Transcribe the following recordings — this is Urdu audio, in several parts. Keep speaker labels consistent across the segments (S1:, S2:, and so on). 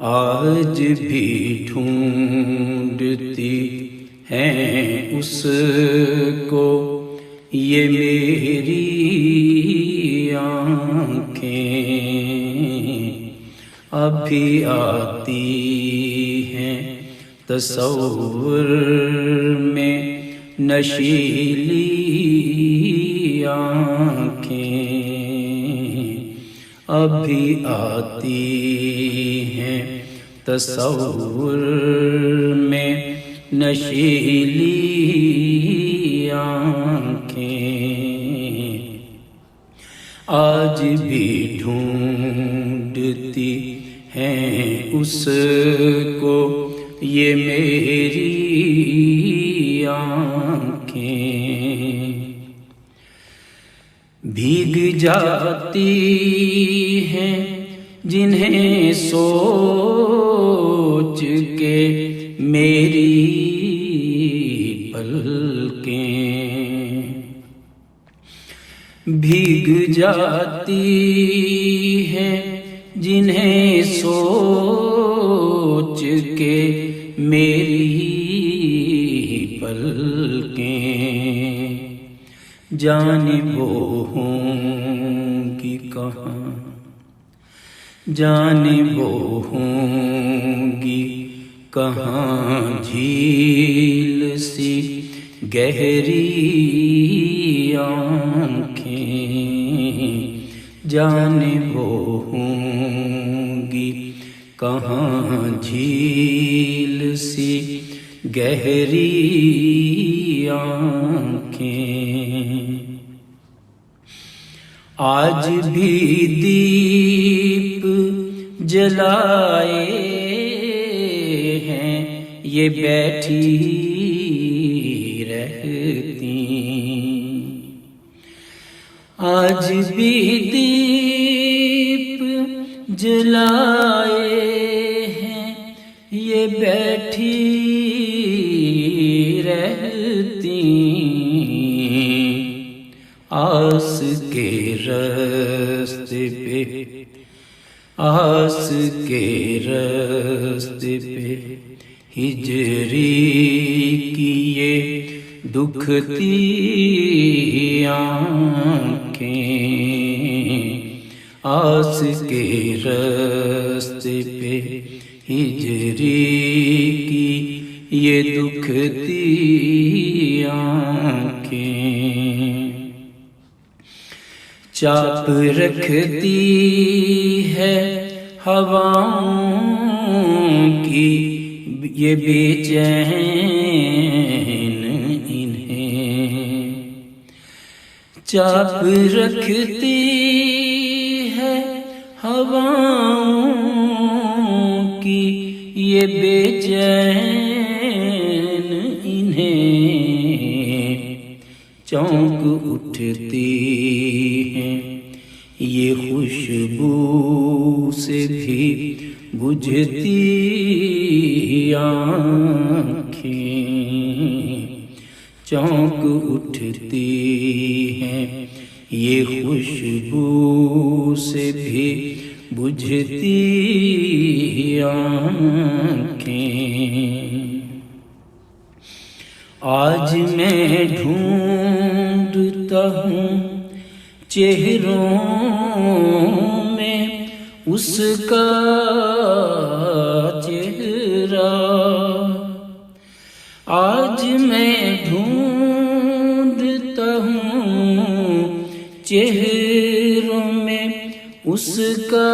S1: آج بھی ڈھونڈتی ہیں اس کو یہ میری آنکھیں، ابھی آتی ہیں تصور میں نشیلی آنکھیں، ابھی آتی ہیں تصور میں نشیلی آنکھیں، آج بھی ڈھونڈتی ہیں اس کو یہ میری آنکھیں، بھیگ جاتی ہیں جنہیں سوچ کے میری پلکیں، بھیگ جاتی ہیں جنہیں سوچ کے میری پلکیں، جانب وہ ہوں گی کہاں، جانب وہ ہوں گی کہاں جھیل سی گہری آنکھیں، جانب وہ ہوں گی کہاں جھیل سی گہری آنکھیں، آج بھی دیپ جلائے ہیں یہ بیٹھی رہتی، آج بھی دیپ جلائے ہیں یہ بیٹھی رہتی، آس کے راستے پہ، آس کے راستے پہ ہجری کی یہ دکھتی آنکھیں، آس کے راستے پہ ہجری کی یہ دکھتی آنکھیں، چاپ رکھتی ہے ہواؤں کی یہ بے چین انہیں، چاپ رکھتی ہے ہواؤں کی یہ بے چین انہیں، چونک اٹھتی ہیں یہ خوشبو سے بھی بجھتی آنکھیں، چونک اٹھتی ہیں یہ خوشبو سے بھی بجھتی آنکھیں، آج میں ڈھونڈتا ہوں چہروں میں اس کا چہرہ، آج میں ڈھونڈتا ہوں چہروں میں اس کا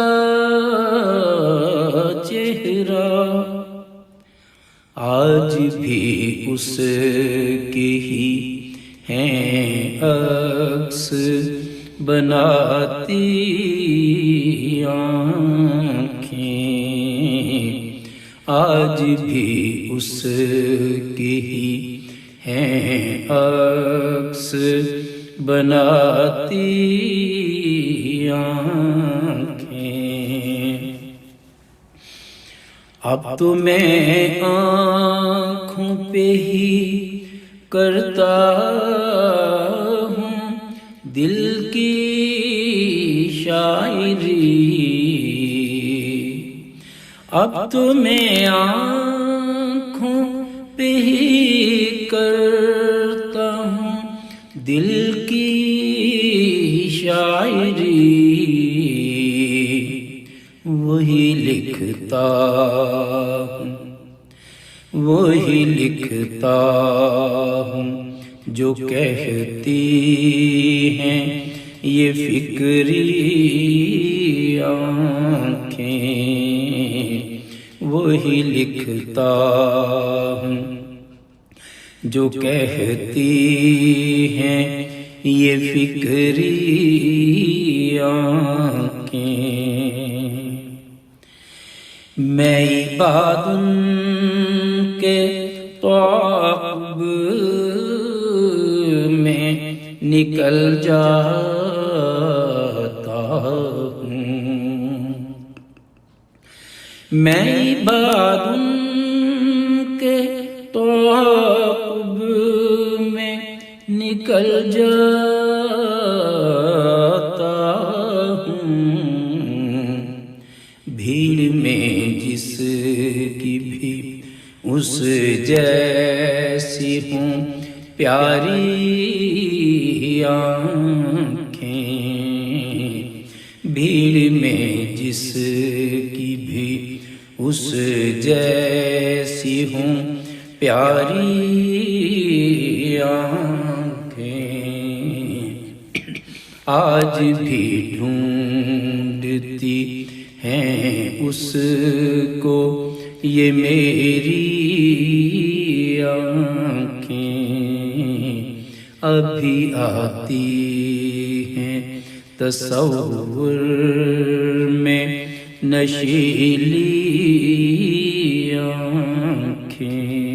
S1: چہرہ، آج بھی اس کی ہی ہیں عکس بناتی آنکھیں، آج بھی اس کی ہی ہیں عکس بناتی آنکھیں، اب تو میں آنکھوں پہ ہی کرتا ہوں دل کی شاعری، اب تو میں آنکھوں پہ ہی کرتا ہوں دل کی شاعری، وہی لکھتا ہوں وہی لکھتا ہوں جو کہتی ہیں یہ فکری آنکھیں، وہی لکھتا ہوں جو کہتی ہیں یہ فکری آنکھیں۔ میں عباد ان کے تعاقب میں نکل جاتا ہوں، میں عباد ان کے تعاقب میں نکل جاتا ہوں، بھیڑ میں جس کی بھی اس جیسی ہوں پیاری آنکھیں، بھیڑ میں جس کی بھی اس جیسی ہوں پیاری آنکھیں، آج بھی ڈھونڈتی ہیں اس کو یہ میری آنکھیں، ابھی آتی ہیں تصور میں نشیلی آنکھیں۔